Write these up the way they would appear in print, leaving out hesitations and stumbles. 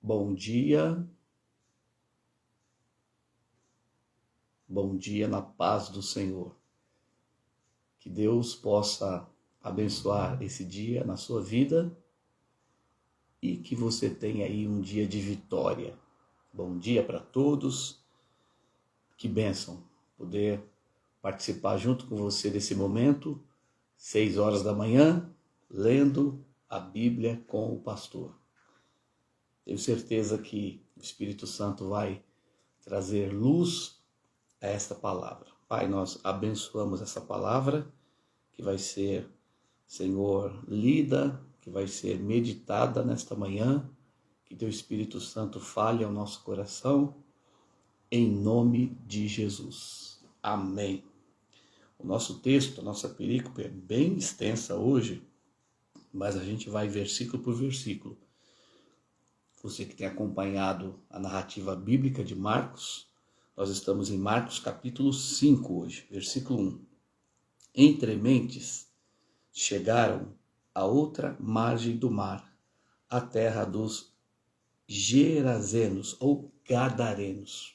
Bom dia na paz do Senhor. Que Deus possa abençoar esse dia na sua vida e que você tenha aí um dia de vitória. Bom dia para todos. Que bênção poder participar junto com você desse momento, 6 horas da manhã, lendo a Bíblia com o pastor. Tenho certeza que o Espírito Santo vai trazer luz a esta palavra. Pai, nós abençoamos essa palavra que vai ser, Senhor, lida, que vai ser meditada nesta manhã, que teu Espírito Santo fale ao nosso coração, em nome de Jesus. Amém. O nosso texto, a nossa perícope é bem extensa hoje, mas a gente vai versículo por versículo. Você que tem acompanhado a narrativa bíblica de Marcos, nós estamos em Marcos capítulo 5 hoje, versículo 1. Entre mentes chegaram à outra margem do mar, a terra dos Gerazenos ou Gadarenos.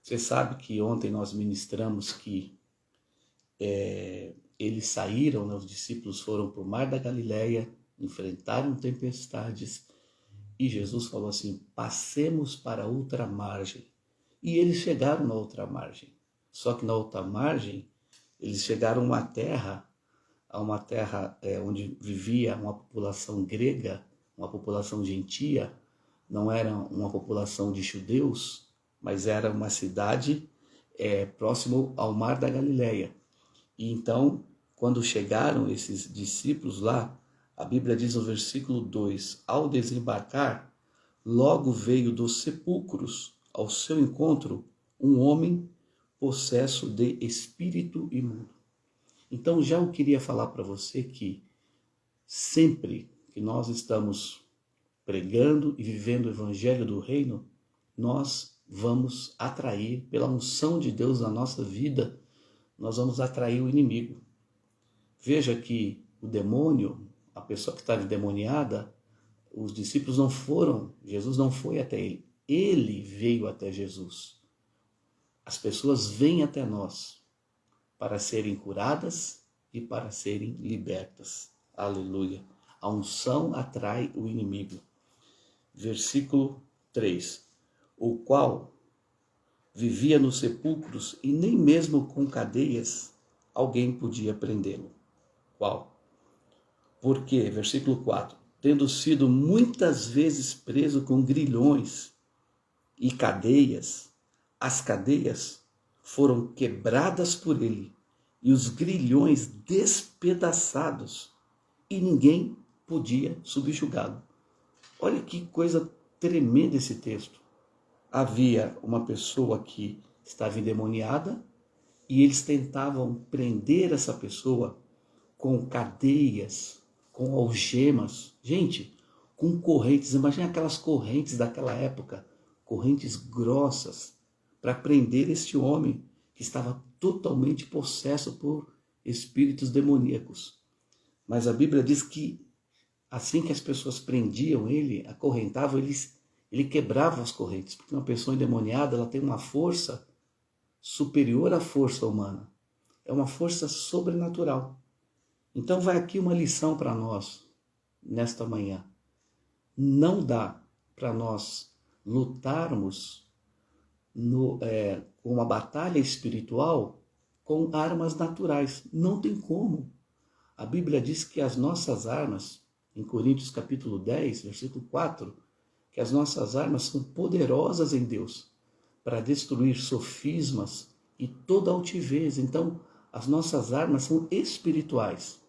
Você sabe que ontem nós ministramos que eles saíram, os discípulos foram para o mar da Galileia, enfrentaram tempestades e Jesus falou assim, passemos para outra margem. E eles chegaram na outra margem. Só que na outra margem, eles chegaram a uma terra onde vivia uma população grega, uma população gentia, não era uma população de judeus, mas era uma cidade próximo ao mar da Galileia. E então, quando chegaram esses discípulos lá, a Bíblia diz no versículo 2, ao desembarcar, logo veio dos sepulcros ao seu encontro um homem possesso de espírito imundo. Então já eu queria falar para você que sempre que nós estamos pregando e vivendo o evangelho do reino, nós vamos atrair, pela unção de Deus na nossa vida, nós vamos atrair o inimigo. Veja que o demônio, a pessoa que estava endemoniada, os discípulos não foram, Jesus não foi até ele, ele veio até Jesus. As pessoas vêm até nós para serem curadas e para serem libertas. Aleluia. A unção atrai o inimigo. Versículo 3. O qual vivia nos sepulcros e nem mesmo com cadeias alguém podia prendê-lo. Qual? Porque, versículo 4, tendo sido muitas vezes preso com grilhões e cadeias, as cadeias foram quebradas por ele e os grilhões despedaçados e ninguém podia subjugá-lo. Olha que coisa tremenda esse texto. Havia uma pessoa que estava endemoniada e eles tentavam prender essa pessoa com cadeias, com algemas. Gente, com correntes. Imagina aquelas correntes daquela época, correntes grossas, para prender este homem que estava totalmente possesso por espíritos demoníacos. Mas a Bíblia diz que assim que as pessoas prendiam ele, acorrentavam, ele quebrava as correntes, porque uma pessoa endemoniada ela tem uma força superior à força humana. É uma força sobrenatural. Então vai aqui uma lição para nós, nesta manhã. Não dá para nós lutarmos com uma batalha espiritual com armas naturais. Não tem como. A Bíblia diz que as nossas armas, em Coríntios capítulo 10, versículo 4, que as nossas armas são poderosas em Deus para destruir sofismas e toda altivez. Então, as nossas armas são espirituais.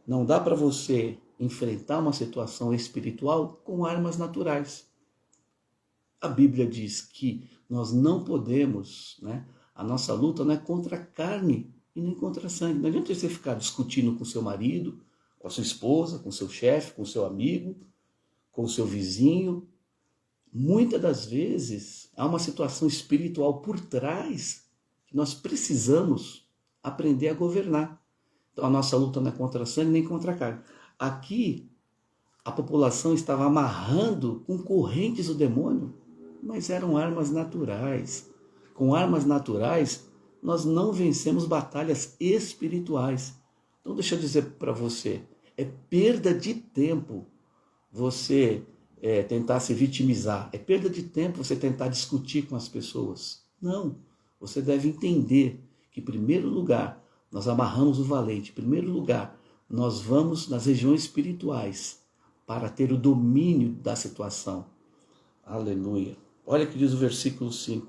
Não dá para você enfrentar uma situação espiritual com armas naturais. A Bíblia diz que nós não podemos, a nossa luta não é contra a carne e nem contra a sangue. Não adianta você ficar discutindo com seu marido, com a sua esposa, com seu chefe, com seu amigo, com seu vizinho. Muitas das vezes há uma situação espiritual por trás que nós precisamos aprender a governar. Então a nossa luta não é contra a sangue nem contra a carne. Aqui A população estava amarrando com correntes o demônio, mas eram armas naturais. Com armas naturais, nós não vencemos batalhas espirituais. Então, deixa eu dizer para você, é perda de tempo você tentar se vitimizar. É perda de tempo você tentar discutir com as pessoas. Não, você deve entender que, em primeiro lugar, nós amarramos o valente. Em primeiro lugar, nós vamos nas regiões espirituais para ter o domínio da situação. Aleluia. Olha o que diz o versículo 5.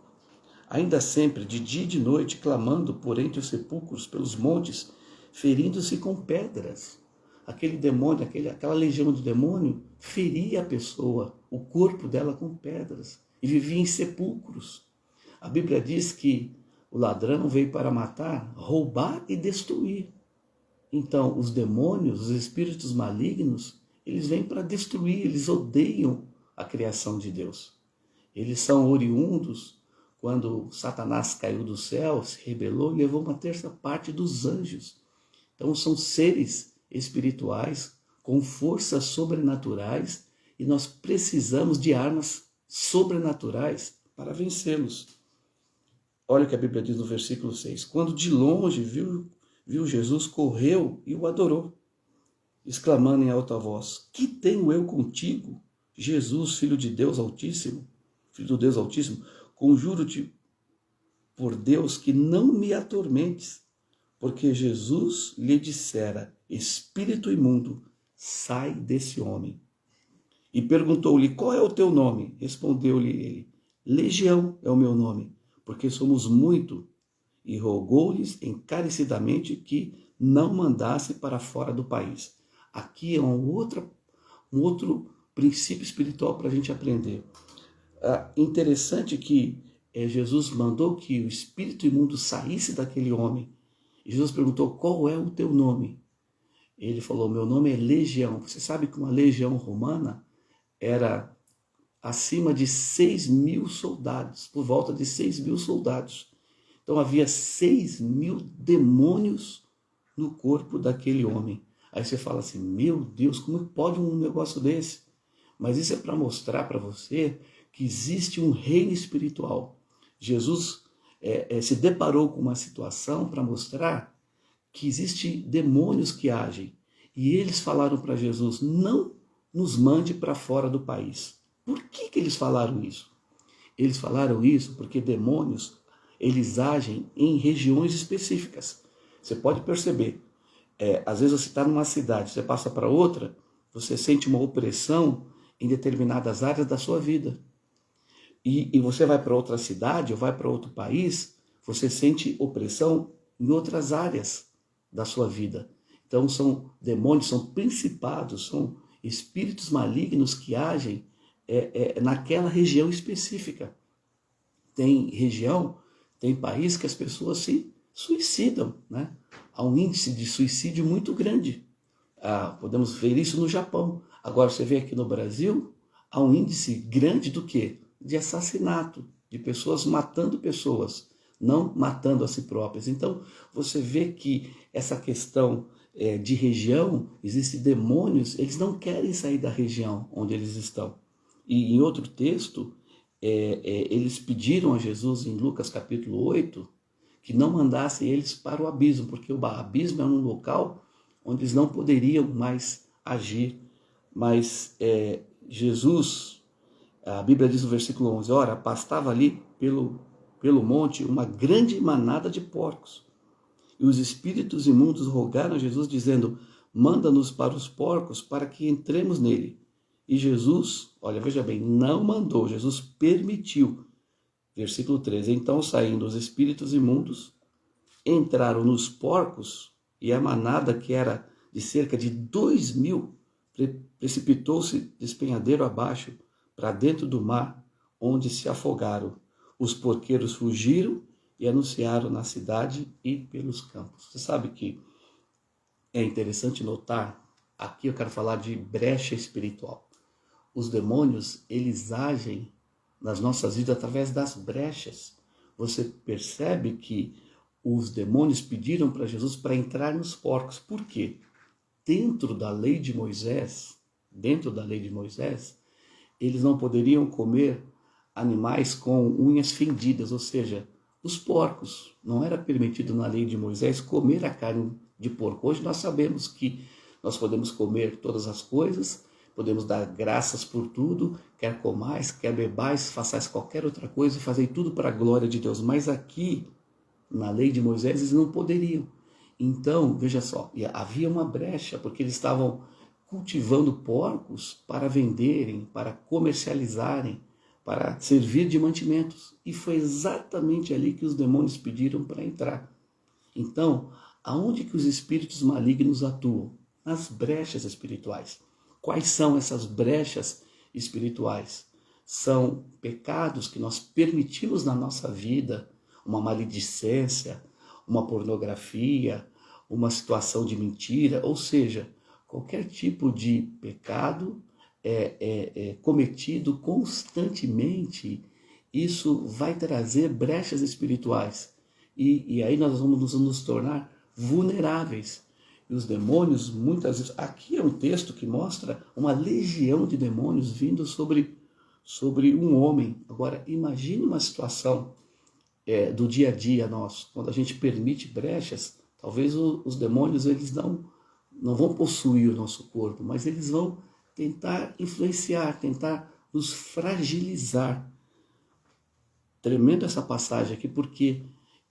Ainda sempre, de dia e de noite, clamando por entre os sepulcros, pelos montes, ferindo-se com pedras. Aquele demônio, aquela legião de demônio, feria a pessoa, o corpo dela com pedras, e vivia em sepulcros. A Bíblia diz que o ladrão veio para matar, roubar e destruir. Então, os demônios, os espíritos malignos, eles vêm para destruir, eles odeiam a criação de Deus. Eles são oriundos quando Satanás caiu do céu, se rebelou e levou uma terça parte dos anjos. Então, são seres espirituais com forças sobrenaturais e nós precisamos de armas sobrenaturais para vencê-los. Olha o que a Bíblia diz no versículo 6. Quando de longe viu Jesus, correu e o adorou, exclamando em alta voz: Que tenho eu contigo, Jesus, filho de Deus Altíssimo? Filho do Deus Altíssimo, conjuro-te por Deus que não me atormentes. Porque Jesus lhe dissera: Espírito imundo, sai desse homem. E perguntou-lhe: Qual é o teu nome? Respondeu-lhe ele: Legião é o meu nome, porque somos muito. E rogou-lhes encarecidamente que não mandasse para fora do país. Aqui é um outro princípio espiritual para a gente aprender. Interessante que Jesus mandou que o espírito imundo saísse daquele homem. E Jesus perguntou: Qual é o teu nome? Ele falou: Meu nome é Legião. Você sabe que uma legião romana era acima de 6.000 soldados, por volta de 6.000 soldados. Então havia 6.000 demônios no corpo daquele homem. Aí você fala assim: meu Deus, como pode um negócio desse? Mas isso é para mostrar para você que existe um reino espiritual. Jesus se deparou com uma situação para mostrar que existem demônios que agem. E eles falaram para Jesus: não nos mande para fora do país. Por que eles falaram isso? Eles falaram isso porque demônios, eles agem em regiões específicas. Você pode perceber, às vezes você está numa cidade, você passa para outra, você sente uma opressão em determinadas áreas da sua vida. E você vai para outra cidade ou vai para outro país, você sente opressão em outras áreas da sua vida. Então são demônios, são principados, são espíritos malignos que agem naquela região específica. Tem região, tem país que as pessoas se suicidam, né? Há um índice de suicídio muito grande. Podemos ver isso no Japão. Agora você vê aqui no Brasil, há um índice grande do quê? De assassinato, de pessoas matando pessoas, não matando a si próprias. Então você vê que essa questão de região, existem demônios, eles não querem sair da região onde eles estão. E em outro texto, eles pediram a Jesus, em Lucas capítulo 8, que não mandasse eles para o abismo, porque o abismo é um local onde eles não poderiam mais agir. Mas Jesus, a Bíblia diz no versículo 11, ora, pastava ali pelo monte uma grande manada de porcos. E os espíritos imundos rogaram a Jesus, dizendo: manda-nos para os porcos, para que entremos nele. E Jesus, olha, veja bem, não mandou, Jesus permitiu. Versículo 13, então saindo os espíritos imundos, entraram nos porcos, e a manada, que era de cerca de 2.000, precipitou-se despenhadeiro abaixo, para dentro do mar, onde se afogaram. Os porqueiros fugiram e anunciaram na cidade e pelos campos. Você sabe que é interessante notar, aqui eu quero falar de brecha espiritual. Os demônios, eles agem nas nossas vidas através das brechas. Você percebe que os demônios pediram para Jesus para entrar nos porcos. Por quê? Dentro da lei de Moisés, dentro da lei de Moisés, eles não poderiam comer animais com unhas fendidas, ou seja, os porcos. Não era permitido na lei de Moisés comer a carne de porco. Hoje nós sabemos que nós podemos comer todas as coisas, podemos dar graças por tudo, quer comais, quer bebais, façais qualquer outra coisa, fazei tudo para a glória de Deus. Mas aqui, na lei de Moisés, eles não poderiam. Então, veja só, havia uma brecha, porque eles estavam cultivando porcos para venderem, para comercializarem, para servir de mantimentos. E foi exatamente ali que os demônios pediram para entrar. Então, aonde que os espíritos malignos atuam? Nas brechas espirituais. Quais são essas brechas espirituais? São pecados que nós permitimos na nossa vida, uma maledicência, uma pornografia, uma situação de mentira, ou seja, qualquer tipo de pecado cometido constantemente, isso vai trazer brechas espirituais. E aí nós vamos nos tornar vulneráveis. E os demônios, muitas vezes... Aqui é um texto que mostra uma legião de demônios vindo sobre um homem. Agora, imagine uma situação do dia a dia nosso, quando a gente permite brechas, talvez os demônios eles não vão possuir o nosso corpo, mas eles vão tentar influenciar, tentar nos fragilizar. Tremendo essa passagem aqui, porque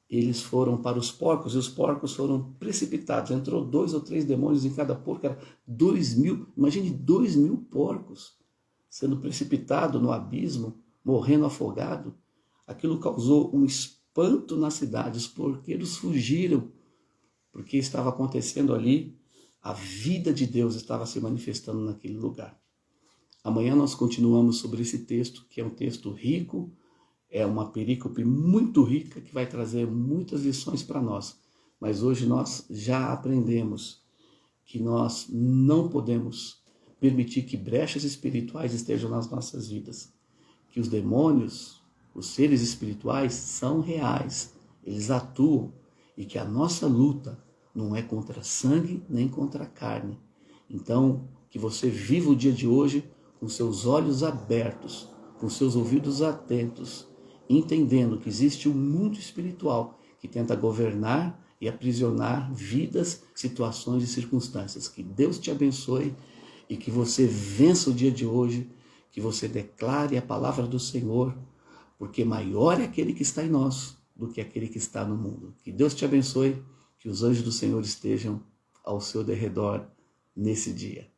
eles foram para os porcos e os porcos foram precipitados. Entrou 2 ou 3 demônios em cada porco, era 2.000, imagine 2.000 porcos sendo precipitados no abismo, morrendo afogado. Aquilo causou um espanto na cidade, os porqueiros fugiram, porque estava acontecendo ali, a vida de Deus estava se manifestando naquele lugar. Amanhã nós continuamos sobre esse texto, que é um texto rico, é uma perícope muito rica, que vai trazer muitas lições para nós. Mas hoje nós já aprendemos que nós não podemos permitir que brechas espirituais estejam nas nossas vidas, que os demônios, os seres espirituais são reais, eles atuam, e que a nossa luta não é contra sangue nem contra carne. Então, que você viva o dia de hoje com seus olhos abertos, com seus ouvidos atentos, entendendo que existe um mundo espiritual que tenta governar e aprisionar vidas, situações e circunstâncias. Que Deus te abençoe e que você vença o dia de hoje, que você declare a palavra do Senhor, porque maior é aquele que está em nós do que aquele que está no mundo. Que Deus te abençoe, que os anjos do Senhor estejam ao seu derredor nesse dia.